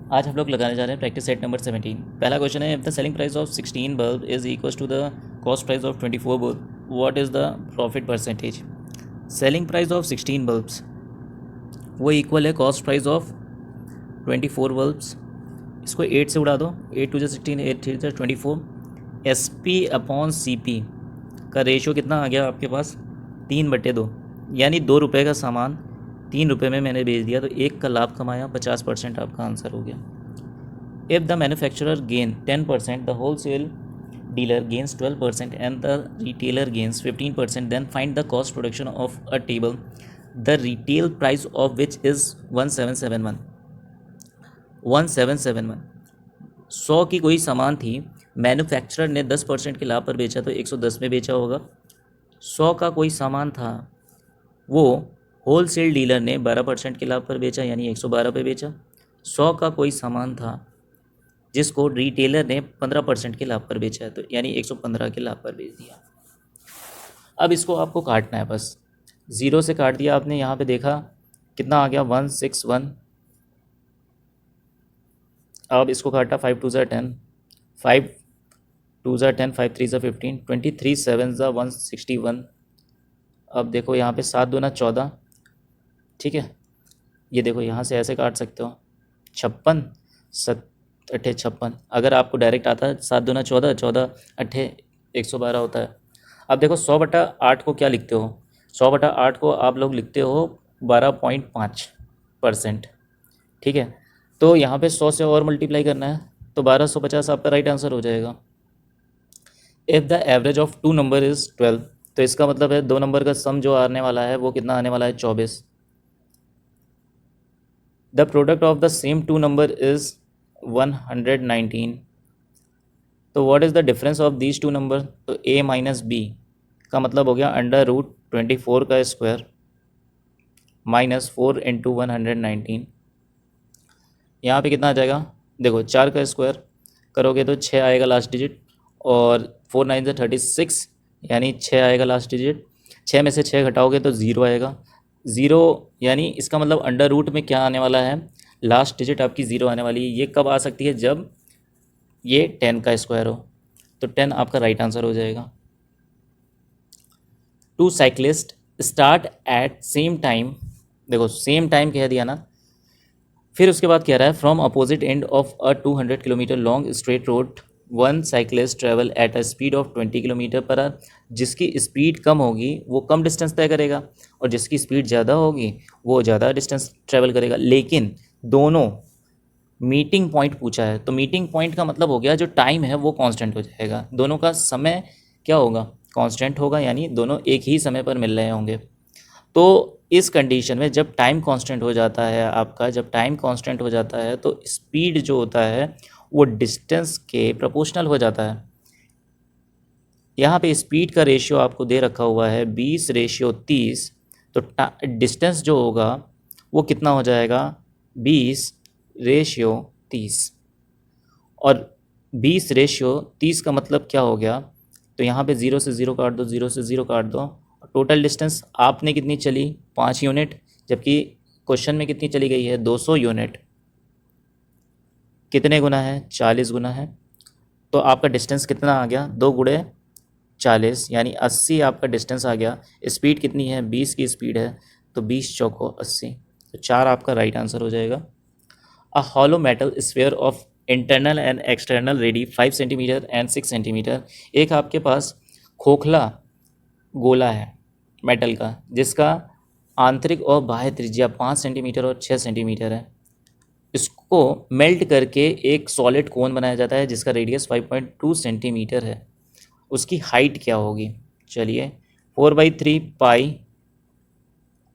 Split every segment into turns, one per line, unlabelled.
आज हम लोग लगाने जा रहे हैं प्रैक्टिस सेट नंबर 17। पहला क्वेश्चन है, if the selling price of 16 bulb is equal to the cost price of 24 bulb, what is the profit percentage. Selling price of 16 bulbs वो इक्वल है कॉस्ट प्राइस ऑफ 24 बल्ब्स। इसको 8 से उड़ा दो, 8 to 16, 8 three 24। S P upon C P का ratio कितना आ गया आपके पास, 3/2, यानी 2 रुपये का सामान 3 रुपये में मैंने बेच दिया तो 1 का लाभ कमाया, 50% आपका आंसर हो गया। If the manufacturer gain 10%, the wholesale dealer gains 12% and the retailer gains 15%, then find the cost production of a table, the retail price of which is 1771। 1771 100 की कोई सामान थी, मैन्युफैक्चरर ने 10% के लाभ पर बेचा तो 110 में बेचा होगा। 100 का कोई सामान था, वो होलसेल डीलर ने 12% के लाभ पर बेचा यानी 112 पे बेचा। 100 का कोई सामान था जिसको रिटेलर ने 15% के लाभ पर बेचा है तो यानी 115 के लाभ पर बेच दिया। अब इसको आपको काटना है, बस 0 से काट दिया आपने। यहाँ पे देखा कितना आ गया, 161। अब इसको काटा, 5 2 10, 5 2 10, 5 3 15, 23 7 161। अब देखो यहाँ पे 7 दूना 14, ठीक है। ये देखो यहाँ से ऐसे काट सकते हो, 56 7 अट्ठे 56। अगर आपको डायरेक्ट आता है 7 दूना 14, 14 अट्ठे 112 होता है। अब देखो 100/8 को क्या लिखते हो, 100/8 को आप लोग लिखते हो 12.5%, ठीक है। तो यहाँ पे 100 से और मल्टीप्लाई करना है तो 1250 आपका राइट आंसर हो जाएगा। If the average of 2 number is 12, तो इसका मतलब है 2 नंबर का सम जो आने वाला है वो कितना आने वाला है, 24। The product of the same 2 number is 119, तो what is the difference of these 2 number. तो a माइनस बी का मतलब हो गया √24 का स्क्वायर माइनस 4 इंटू 119। यहाँ पे कितना आ जाएगा, देखो 4 का स्क्वायर करोगे तो 6 आएगा लास्ट डिजिट, और 4 9 से 36 यानी 6 आएगा लास्ट डिजिट। 6 में से 6 घटाओगे तो 0 आएगा। 0 यानी इसका मतलब अंडर रूट में क्या आने वाला है, लास्ट डिजिट आपकी 0 आने वाली है। ये कब आ सकती है, जब ये 10 का स्क्वायर हो, तो 10 आपका राइट आंसर हो जाएगा। 2 cyclist start at same time, देखो सेम टाइम कह दिया ना, फिर उसके बाद कह रहा है from opposite end of a 200 kilometre long straight road, one cyclist travel at a speed of 20 kilometre per hour. जिसकी स्पीड कम होगी वो कम डिस्टेंस तय करेगा, और जिसकी स्पीड ज़्यादा होगी वो ज़्यादा डिस्टेंस ट्रेवल करेगा। लेकिन दोनों मीटिंग पॉइंट पूछा है, तो मीटिंग पॉइंट का मतलब हो गया जो टाइम है वो कांस्टेंट हो जाएगा, दोनों का समय क्या होगा, कांस्टेंट होगा, यानी दोनों एक ही समय पर मिल रहे होंगे। तो इस कंडीशन में जब टाइम कांस्टेंट हो जाता है आपका, जब टाइम कांस्टेंट हो जाता है तो स्पीड जो होता है वो डिस्टेंस के प्रोपोर्शनल हो जाता है। यहाँ पे स्पीड का रेशियो आपको दे रखा हुआ है 20:30, तो डिस्टेंस जो होगा वो कितना हो जाएगा, 20:30। और 20:30 का मतलब क्या हो गया, तो यहाँ पे 0 से 0 काट दो, 0 से 0 काट दो। टोटल डिस्टेंस आपने कितनी चली, 5 यूनिट, जबकि क्वेश्चन में कितनी चली गई है, 200 यूनिट। कितने गुना है, 40 गुना है। तो आपका डिस्टेंस कितना आ गया, 2 गुणे 40 यानी 80 आपका डिस्टेंस आ गया। स्पीड कितनी है, 20 की स्पीड है, तो 20 चौको 80, तो 4 आपका राइट आंसर हो जाएगा। A hollow metal sphere of internal and external ready 5 centimetre and 6 centimetre. एक आपके पास खोखला गोला है मेटल का जिसका आंतरिक और बाह्य त्रिज्या 5 सेंटीमीटर और 6 सेंटीमीटर है। इसको मेल्ट करके एक सॉलिड कोन बनाया जाता है जिसका रेडियस 5.2 सेंटीमीटर है। उसकी हाइट क्या होगी, चलिए 4/3 पाई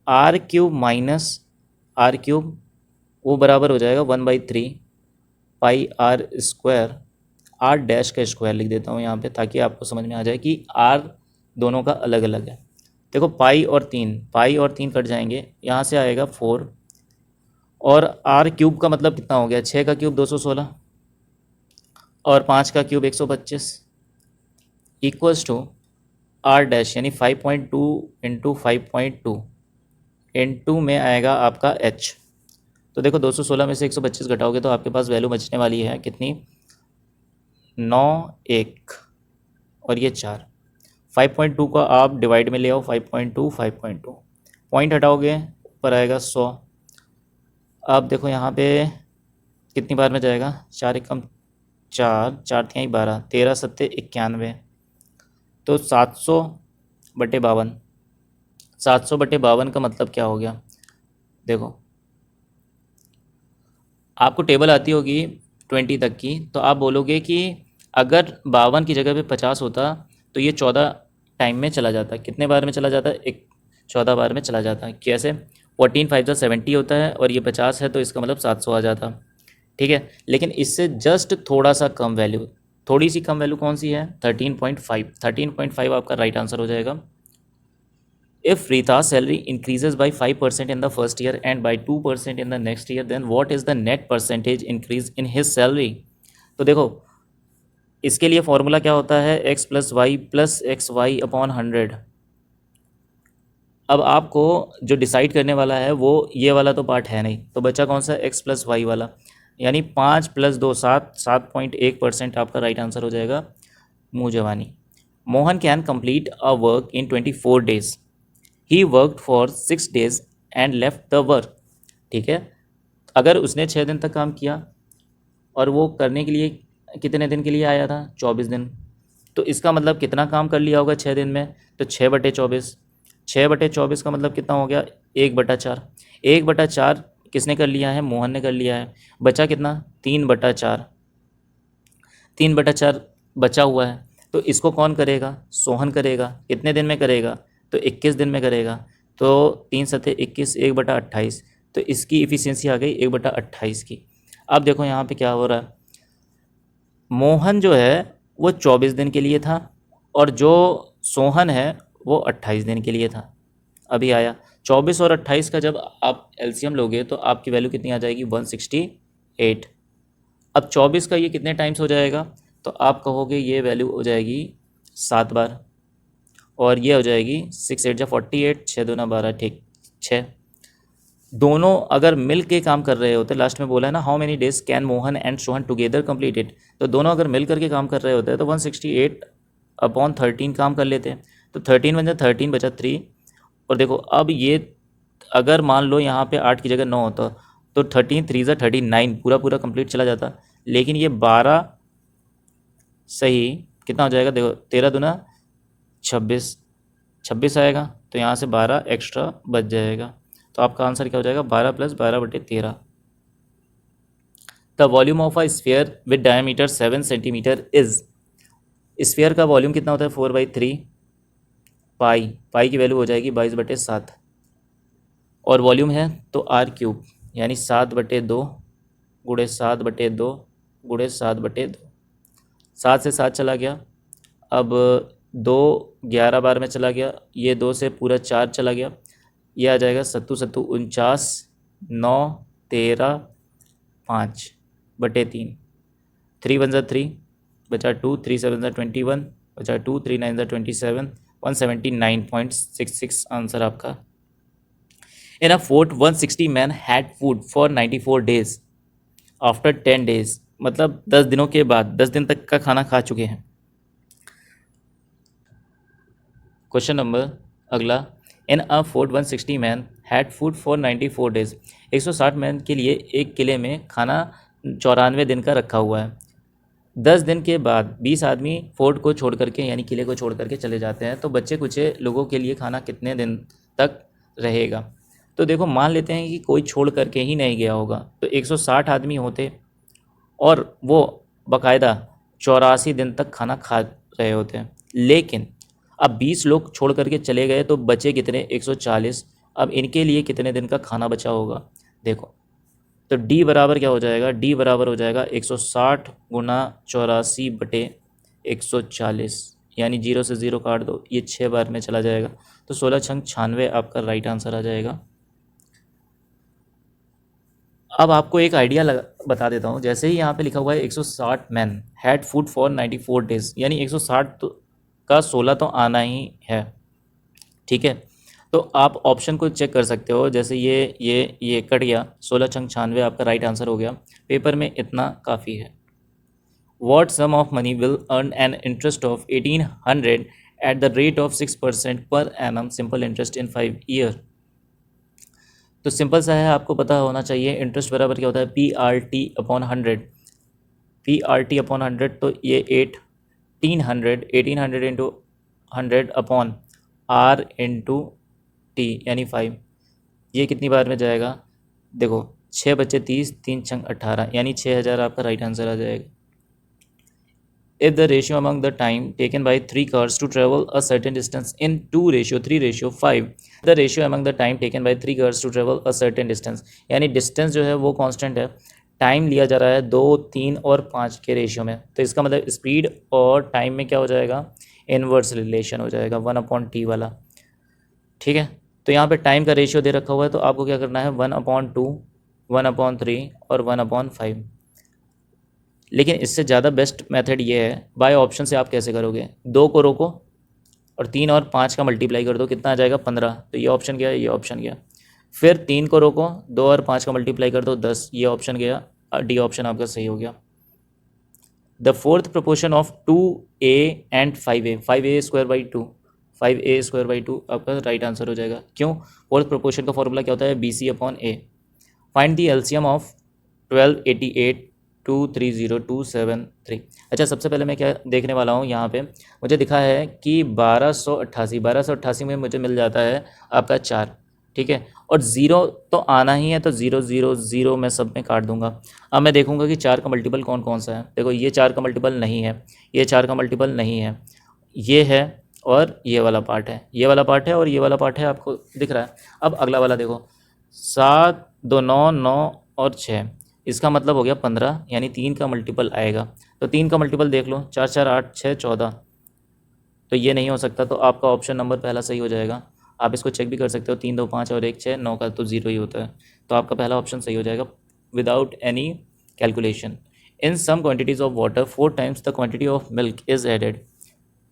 r³ माइनस r³ वो बराबर हो जाएगा 1/3 पाई r²। r डैश का स्क्वायर लिख देता हूँ यहाँ पे ताकि आपको समझ में आ जाए कि r दोनों का अलग अलग है। देखो पाई और 3 कट जाएंगे, यहाँ से आएगा 4, और r³ का मतलब कितना हो गया, 6 का क्यूब 216 और 5 का cube 125 equals to r dash यानी 5.2 इंटू 5.2 इंटू में आएगा आपका h, तो देखो 216 में से 125 घटाओगे तो आपके पास वैल्यू बचने वाली है कितनी, 9, 1 और ये 4। 5.2 का आप डिवाइड में ले आओ, 5.2, 5.2 पॉइंट हटाओगे ऊपर आएगा 100। अब देखो यहाँ पे कितनी बार में जाएगा, 4 एकम 4, 4 तिहाई 12, 13 सत्ते 91, तो 700/52। 700/52 का मतलब क्या हो गया, देखो आपको टेबल आती होगी 20 तक की, तो आप बोलोगे कि अगर 52 की जगह पे 50 होता तो ये 14 टाइम में चला जाता। कितने बार में चला जाता, एक 14 बार में चला जाता। कैसे, 14 5 70 होता है और ये 50 है तो इसका मतलब 700 आ जाता। ठीक है, लेकिन इससे जस्ट थोड़ा सा कम वैल्यू, थोड़ी सी कम वैल्यू कौन सी है, 13.5। 13.5 आपका राइट आंसर हो जाएगा। If Rita's salary increases by 5% in the first year and by 2% in the next year, then what is the net percentage increase in his salary? तो देखो इसके लिए फॉर्मूला क्या होता है, x plus y plus x y upon 100। अब आपको जो डिसाइड करने वाला है वो ये वाला तो पार्ट है नहीं, तो बचा कौन सा, x प्लस वाई वाला, यानी 5 + 2 7, 7.1% आपका राइट आंसर हो जाएगा। मुँह जवानी। Mohan can complete a work in 24 days। He worked for 6 days and left the work. ठीक है, अगर उसने 6 दिन तक काम किया और वो करने के लिए कितने दिन के लिए आया था, 24 दिन, तो इसका मतलब कितना काम कर लिया होगा 6 दिन में, तो 6/24। 6/24 का मतलब कितना हो गया, 1/4। 1/4 किसने कर लिया है, मोहन ने कर लिया है। बचा कितना, 3/4। 3/4 बचा हुआ है, तो इसको कौन करेगा, सोहन करेगा। कितने दिन में करेगा, तो 21 दिन में करेगा। तो 3 सत्ते 21, 1/28, तो इसकी इफ़िशियंसी आ गई 1/28 की। अब देखो यहाँ पे क्या हो रहा है, मोहन जो है वो 24 दिन के लिए था और जो सोहन है वो 28 दिन के लिए था। अभी आया 24 और 28 का जब आप एलसीएम लोगे तो आपकी वैल्यू कितनी आ जाएगी, 168। अब 24 का ये कितने टाइम्स हो जाएगा, तो आप कहोगे ये वैल्यू हो जाएगी 7 बार, और ये हो जाएगी 6 8 जा 48, 6 दूना 12, ठीक 6। दोनों अगर मिल के काम कर रहे होते, लास्ट में बोला है ना, how many days can Mohan and Sohan together complete it, तो दोनों अगर मिल करके काम कर रहे होते हैं तो 168/13 काम कर लेते हैं। तो 13 बन जाए 13, बचा 3। और देखो अब ये अगर मान लो यहाँ पे 8 की जगह 9 होता तो 13 3 जा 39 पूरा पूरा कंप्लीट चला जाता, लेकिन ये 12 सही कितना हो जाएगा, देखो 13 दूना 26, 26 आएगा, तो यहाँ से 12 एक्स्ट्रा बच जाएगा। तो आपका आंसर क्या हो जाएगा, 12 + 12/13। The volume of a sphere with diameter 7 centimetre is. Sphere का वॉल्यूम कितना होता है, 4/3 पाई की वैल्यू हो जाएगी 22/7, और वॉल्यूम है तो r³ यानी 7/2 गुणे 7/2 गुणे 7/2। 7 से 7 चला गया, अब 2 11 बार में चला गया, ये 2 से पूरा 4 चला गया, ये आ जाएगा 7 7 49, 9 13 5/3। 3 1 जा 3, बचा 2, 3 7 जा 21, बचा 2, 3 9 जा 27, 179.66 आंसर आपका। In a fort 160 man had food for 94 days after 10 days, मतलब 10 दिनों के बाद 10 दिन तक का खाना खा चुके हैं। क्वेश्चन नंबर अगला, in a fort 160 man had food for 94 days। 160 man के लिए एक किले में खाना 94 दिन का रखा हुआ है। 10 दिन के बाद 20 आदमी फोर्ट को छोड़ करके यानी किले को छोड़ करके चले जाते हैं, तो बच्चे कुछ लोगों के लिए खाना कितने दिन तक रहेगा। तो देखो मान लेते हैं कि कोई छोड़ करके ही नहीं गया होगा, तो 160 आदमी होते और वो बाकायदा 84 दिन तक खाना खा रहे होते हैं, लेकिन अब 20 लोग छोड़ करके चले गए तो बचे कितने, 140। अब इनके लिए कितने दिन का खाना बचा होगा, देखो तो D बराबर क्या हो जाएगा, D बराबर हो जाएगा 160 गुना 84/140, यानी 0 से 0 काट दो, ये 6 बार में चला जाएगा, तो 16 छंग 96 आपका राइट आंसर आ जाएगा। अब आपको एक आइडिया बता देता हूँ, जैसे ही यहाँ पे लिखा हुआ है 160 man had food for 94 days, यानी 160 का 16 तो आना ही है, ठीक है। तो आप ऑप्शन को चेक कर सकते हो, जैसे ये कट गया, 16 × 96 आपका राइट आंसर हो गया। पेपर में इतना काफ़ी है। What sum of money will earn an interest of 1800 at the rate of 6% per annum simple interest in 5 year? तो सिंपल सा है, आपको पता होना चाहिए इंटरेस्ट बराबर क्या होता है, PRT/100। PRT/100, तो ये 1800 इंटू 100/R/T यानी 5। ये कितनी बार में जाएगा, देखो 6 बच्चे 30, 3 छंग 18 यानी 6000 आपका राइट आंसर आ जाएगा। If the ratio among the time taken by 3 cars to travel a certain distance in 2:3:5, the ratio among the time taken by 3 cars to travel a certain distance, यानी डिस्टेंस जो है वो constant है, time लिया जा रहा है 2, 3 और 5 के रेशियो में, तो इसका मतलब स्पीड और टाइम में क्या हो जाएगा, इनवर्स रिलेशन हो जाएगा 1/t वाला। ठीक है, तो यहाँ पे टाइम का रेशियो दे रखा हुआ है, तो आपको क्या करना है 1/2, 1/3 और 1/5। लेकिन इससे ज़्यादा बेस्ट मेथड ये है, बाय ऑप्शन से आप कैसे करोगे, 2 को रोको और 3 और 5 का मल्टीप्लाई कर दो, कितना आ जाएगा 15, तो ये ऑप्शन गया, ये ऑप्शन गया। फिर 3 को रोको, 2 और 5 का मल्टीप्लाई कर दो 10, ये ऑप्शन गया, डी ऑप्शन आपका सही हो गया। The fourth proportion of 2a and 5a, 5a² 5a² आपका राइट आंसर हो जाएगा। क्यों, फोर्थ प्रोपोर्शन का फॉर्मूला क्या होता है, BC/A। Find the LCM of 1288 230 273। अच्छा, सबसे पहले मैं क्या देखने वाला हूँ, यहाँ पे मुझे दिखा है कि 1288 में मुझे मिल जाता है आपका 4। ठीक है, और 0 तो आना ही है, तो 0 0 0 मैं सब में काट दूंगा। अब मैं देखूंगा कि 4 का मल्टीपल कौन कौन सा है। देखो, ये 4 का मल्टीपल नहीं है, ये 4 का मल्टीपल नहीं है, ये है और ये वाला पार्ट है, ये वाला पार्ट है और ये वाला पार्ट है, आपको दिख रहा है। अब अगला वाला देखो, 7 2 9 9 और 6, इसका मतलब हो गया 15, यानी 3 का मल्टीपल आएगा। तो 3 का मल्टीपल देख लो, 4 4 8 6 14, तो ये नहीं हो सकता, तो आपका ऑप्शन नंबर पहला सही हो जाएगा। आप इसको चेक भी कर सकते हो, 3 2 5 और 1 6 9 का तो 0 ही होता है, तो आपका पहला ऑप्शन सही हो जाएगा without any calculation. In some quantities of water 4 times the quantity of milk is added.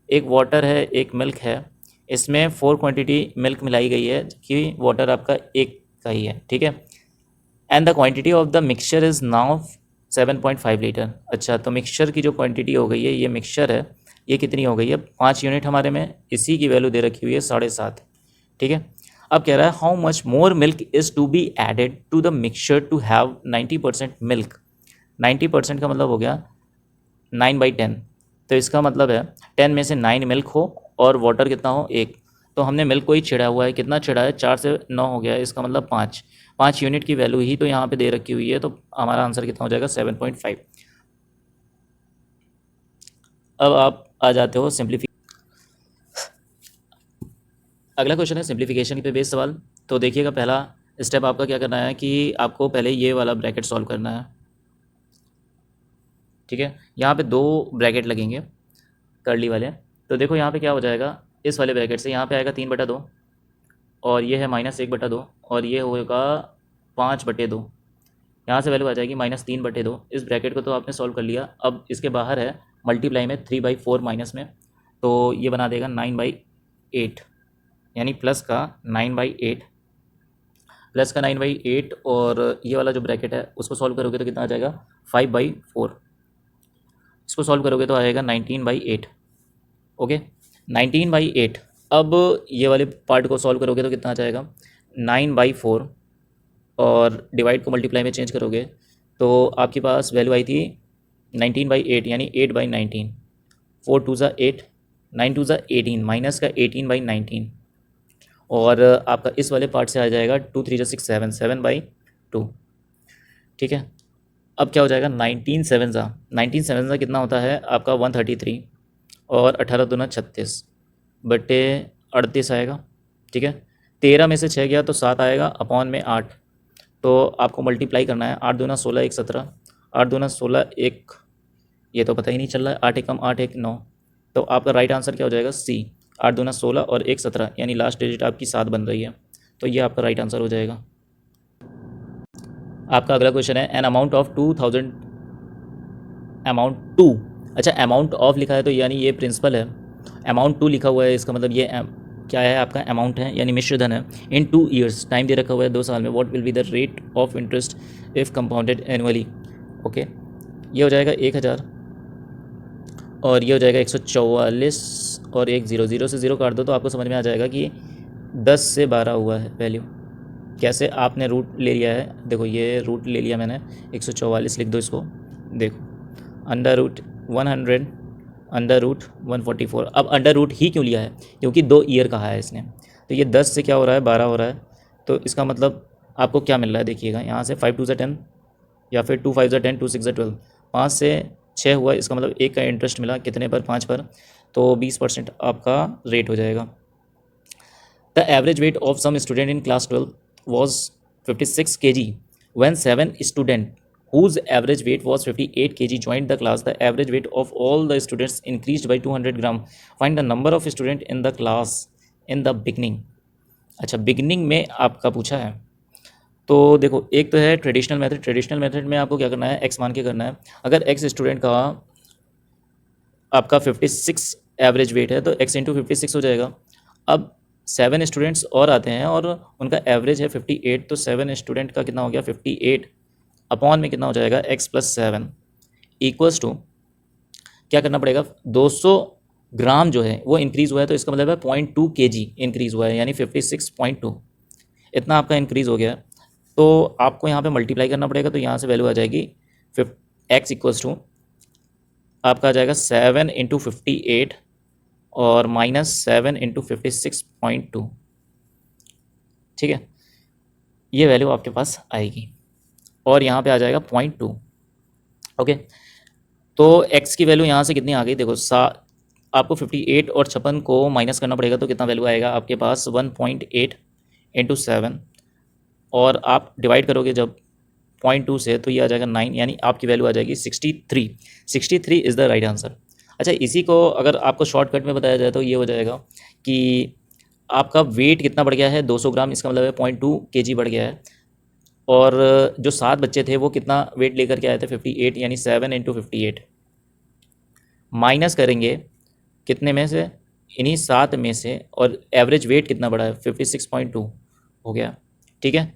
एक वाटर है, एक मिल्क है, इसमें 4 क्वांटिटी मिल्क मिलाई गई है, कि वाटर आपका एक का ही है। ठीक है, and the quantity of the mixture is now 7.5 litre. अच्छा, तो मिक्सचर की जो क्वांटिटी हो गई है, ये मिक्सचर है, ये कितनी हो गई है, 5 यूनिट हमारे में, इसी की वैल्यू दे रखी हुई है 7.5। ठीक है, अब कह रहा है how much more milk is to be added to the mixture to have 90% milk. 90% का मतलब हो गया 9/10, तो इसका मतलब है 10 में से 9 मिल्क हो और वाटर कितना हो, 1। तो हमने मिल्क को ही छिड़ा हुआ है, कितना छिड़ा है, 4 से 9 हो गया है, इसका मतलब 5 यूनिट की वैल्यू ही तो यहाँ पे दे रखी हुई है, तो हमारा आंसर कितना हो जाएगा 7.5। अब आप आ जाते हो अगला क्वेश्चन है सिंप्लीफिकेशन पे बेस्ड सवाल। तो देखिएगा, पहला स्टेप आपका क्या करना है कि आपको पहले ये वाला ब्रैकेट सॉल्व करना है। ठीक है, यहाँ पे 2 ब्रैकेट लगेंगे कर्ली वाले। तो देखो यहाँ पे क्या हो जाएगा, इस वाले ब्रैकेट से यहाँ पे आएगा 3/2 और ये है -1/2 और ये होगा 5/2। यहाँ से वैल्यू आ जाएगी -3/2। इस ब्रैकेट को तो आपने सॉल्व कर लिया। अब इसके बाहर है मल्टीप्लाई में 3/4 माइनस में, तो ये बना देगा 9/8, यानी प्लस का 9/8, प्लस का 9/8, और ये वाला जो ब्रैकेट है उसको सॉल्व करोगे तो कितना आ जाएगा 5/4। इसको सॉल्व करोगे तो आएगा 19/8। ओके, 19/8। अब ये वाले पार्ट को सॉल्व करोगे तो कितना आ जाएगा 9/4, और डिवाइड को मल्टीप्लाई में चेंज करोगे तो आपके पास वैल्यू आई थी 19/8, यानी 8/19। 4 2 ज़ा 8, 9 2 ज़ा 18, माइनस का 18/19, और आपका इस वाले पार्ट से आ जाएगा 2 3 ज़ा 6 7, 7/2। ठीक है, अब क्या हो जाएगा 19 7 ज़ा कितना होता है आपका 133, और 18 दूना 36 बटे 38 आएगा। ठीक है, 13 में से 6 गया तो 7 आएगा, अपॉन में 8, तो आपको मल्टीप्लाई करना है। 8 दूना 16 1 17, 8 दूना 16 1, ये तो पता ही नहीं चल रहा है, 8 एकम 8 1 9, तो आपका राइट आंसर क्या हो जाएगा C। 8 दूना 16 और 1 17, यानी लास्ट डिजिट आपकी 7 बन रही है, तो ये आपका राइट आंसर हो जाएगा। आपका अगला क्वेश्चन है an amount of 2000 amount to. अच्छा, अमाउंट ऑफ लिखा है तो यानी ये प्रिंसिपल है, अमाउंट टू लिखा हुआ है, इसका मतलब ये क्या है आपका अमाउंट है यानी मिश्र धन है, इन 2 ईयर्स, टाइम दे रखा हुआ है 2 साल में, what will be the rate of interest if compounded annually. Okay, ये हो जाएगा 1000 और ये हो जाएगा 144 और एक 0 0 से 0 काट दो तो आपको समझ में आ जाएगा कि 10 से 12 हुआ है वैल्यू। कैसे, आपने रूट ले लिया है, देखो ये रूट ले लिया मैंने, 144 लिख दो इसको, देखो अंडर रूट 100 अंडर रूट 144। अब अंडर रूट ही क्यों लिया है, क्योंकि 2 ईयर कहा है इसने, तो ये 10 से क्या हो रहा है 12 हो रहा है, तो इसका मतलब आपको क्या मिल रहा है देखिएगा, यहाँ से 5 2 से 10 या फिर 2 5 से 10 2 6 से 12, 5 से 6 हुआ, इसका मतलब एक का इंटरेस्ट मिला कितने पर, 5 पर, तो 20% आपका रेट हो जाएगा। The average weight of some student in class 12 was 56 kg when 7 student whose average weight was 58 kg joined the class. The average weight of all the students increased by 200 gram. Find the number of student in the class in the beginning. अच्छा, beginning में आपका पूछा है, तो देखो एक तो है ट्रेडिशनल मेथड, ट्रेडिशनल मेथड में आपको क्या करना है, एक्स मान के करना है। अगर एक्स स्टूडेंट का आपका 56 एवरेज वेट है तो एक्स इंटू 56 हो जाएगा। अब 7 स्टूडेंट्स और आते हैं और उनका एवरेज है 58, तो 7 स्टूडेंट का कितना हो गया 58 अपॉन में कितना हो जाएगा x प्लस 7 इक्वल्स टू क्या करना पड़ेगा, 200 ग्राम जो है वो इंक्रीज़ हुआ है, तो इसका मतलब है 0.2 kg इंक्रीज़ हुआ है, यानी 56.2 इतना आपका इंक्रीज़ हो गया। तो आपको यहाँ पे मल्टीप्लाई करना पड़ेगा, तो यहाँ से वैल्यू आ जाएगी x इक्वल्स टू आपका आ जाएगा 7 इंटू 58 और -7 इंटू 56.2, ठीक है, ये वैल्यू आपके पास आएगी और यहाँ पे आ जाएगा 0.2। ओके, तो x की वैल्यू यहाँ से कितनी आ गई, देखो आपको 58 और 56 को माइनस करना पड़ेगा, तो कितना वैल्यू आएगा आपके पास 1.8 इंटू 7 और आप डिवाइड करोगे जब 0.2 से तो ये आ जाएगा 9, यानी आपकी वैल्यू आ जाएगी 63। 63 इज़ द राइट आंसर। अच्छा, इसी को अगर आपको शॉर्टकट में बताया जाए तो ये हो जाएगा कि आपका वेट कितना बढ़ गया है 200 ग्राम, इसका मतलब है 0.2 kg बढ़ गया है, और जो 7 बच्चे थे वो कितना वेट लेकर के आए थे 58, यानी 7 इंटू 58 माइनस करेंगे कितने में से, इन्हीं 7 में से, और एवरेज वेट कितना बढ़ा है 56.2 हो गया, ठीक है।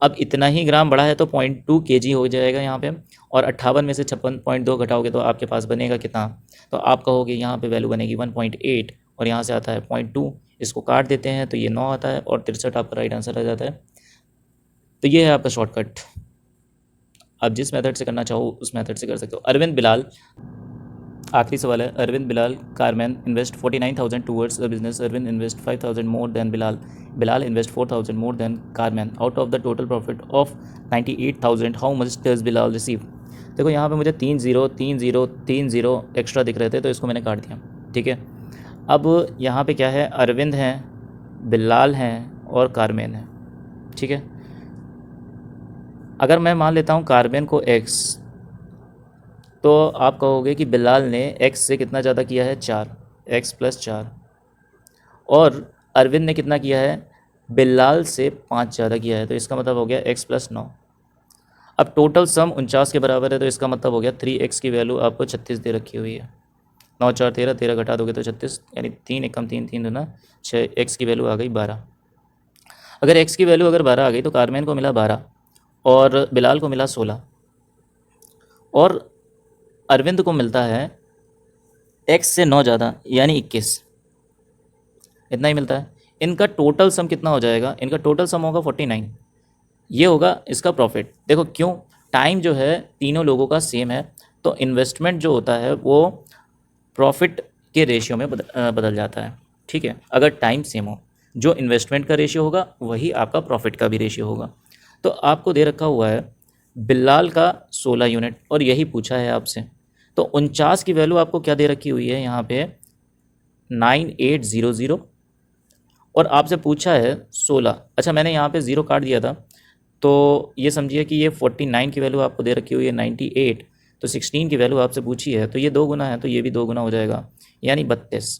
अब इतना ही ग्राम बढ़ा है तो 0.2 kg हो जाएगा यहाँ पे, और 58 में से 56.2 घटाओगे तो आपके पास बनेगा कितना, तो आप कहोगे यहाँ पे वैल्यू बनेगी 1.8 और यहाँ से आता है 0.2, इसको काट देते हैं तो ये 9 आता है और 63 आपका राइट आंसर आ जाता है। तो ये है आपका शॉर्टकट, आप जिस मेथड से करना चाहो उस मेथड से कर सकते हो। अरविंद बिलाल, आखिरी सवाल है, Arvind Bilal Karman invest 49,000 towards the business, Arvind invest 5,000 more than Bilal, Bilal invest 4,000 more than Karman, out of the total profit of 98,000 how much does Bilal receive. देखो यहाँ पे मुझे 3 0 3 0 3 0 एक्स्ट्रा दिख रहे थे तो इसको मैंने काट दिया, ठीक है। अब यहाँ पे क्या है, अरविंद हैं, बिलाल हैं और कारमैन है, ठीक है। अगर मैं मान लेता हूँ कारमैन को x, तो आप कहोगे कि बिलाल ने x से कितना ज़्यादा किया है 4, x प्लस 4, और अरविंद ने कितना किया है बिलाल से 5 ज़्यादा किया है, तो इसका मतलब हो गया x प्लस 9। अब टोटल सम 49 के बराबर है, तो इसका मतलब हो गया 3x की वैल्यू आपको 36 दे रखी हुई है, 9 4 13, 13 घटा दोगे तो 36, यानी 3 एकम 3 3 दूना 6, x की वैल्यू आ गई 12। अगर x की वैल्यू अगर 12 आ गई तो कारमैन को मिला 12 और बिलाल को मिला 16 और अरविंद को मिलता है x से 9 ज़्यादा यानी 21, इतना ही मिलता है। इनका टोटल सम कितना हो जाएगा, इनका टोटल सम होगा 49, ये होगा इसका प्रॉफिट। देखो क्यों, टाइम जो है तीनों लोगों का सेम है, तो इन्वेस्टमेंट जो होता है वो प्रॉफिट के रेशियो में बदल जाता है, ठीक है। अगर टाइम सेम हो, जो इन्वेस्टमेंट का रेशियो होगा वही आपका प्रॉफिट का भी रेशियो होगा। तो आपको दे रखा हुआ है बिलाल का 16 यूनिट और यही पूछा है आपसे, तो 49 की वैल्यू आपको क्या दे रखी हुई है यहाँ पे 9800 और आपसे पूछा है 16। अच्छा, मैंने यहाँ पे 0 काट दिया था, तो ये समझिए कि ये 49 की वैल्यू आपको दे रखी हुई है 98, तो 16 की वैल्यू आपसे पूछी है, तो ये 2 गुना है तो ये भी 2 गुना हो जाएगा, यानी 32।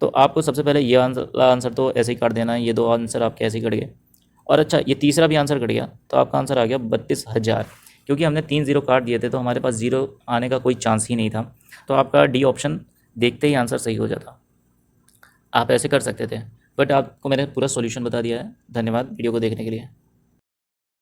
तो आपको सबसे पहले ये आंसर तो ऐसे ही काट देना है, ये 2 आंसर आपके ऐसे ही कट गए, और अच्छा ये तीसरा भी आंसर कट गया, तो आपका आंसर आ गया 32,000। क्योंकि हमने 3 0 काट दिए थे तो हमारे पास 0 आने का कोई चांस ही नहीं था, तो आपका डी ऑप्शन देखते ही आंसर सही हो जाता। आप ऐसे कर सकते थे, बट आपको मैंने पूरा सॉल्यूशन बता दिया है। धन्यवाद वीडियो को देखने के लिए।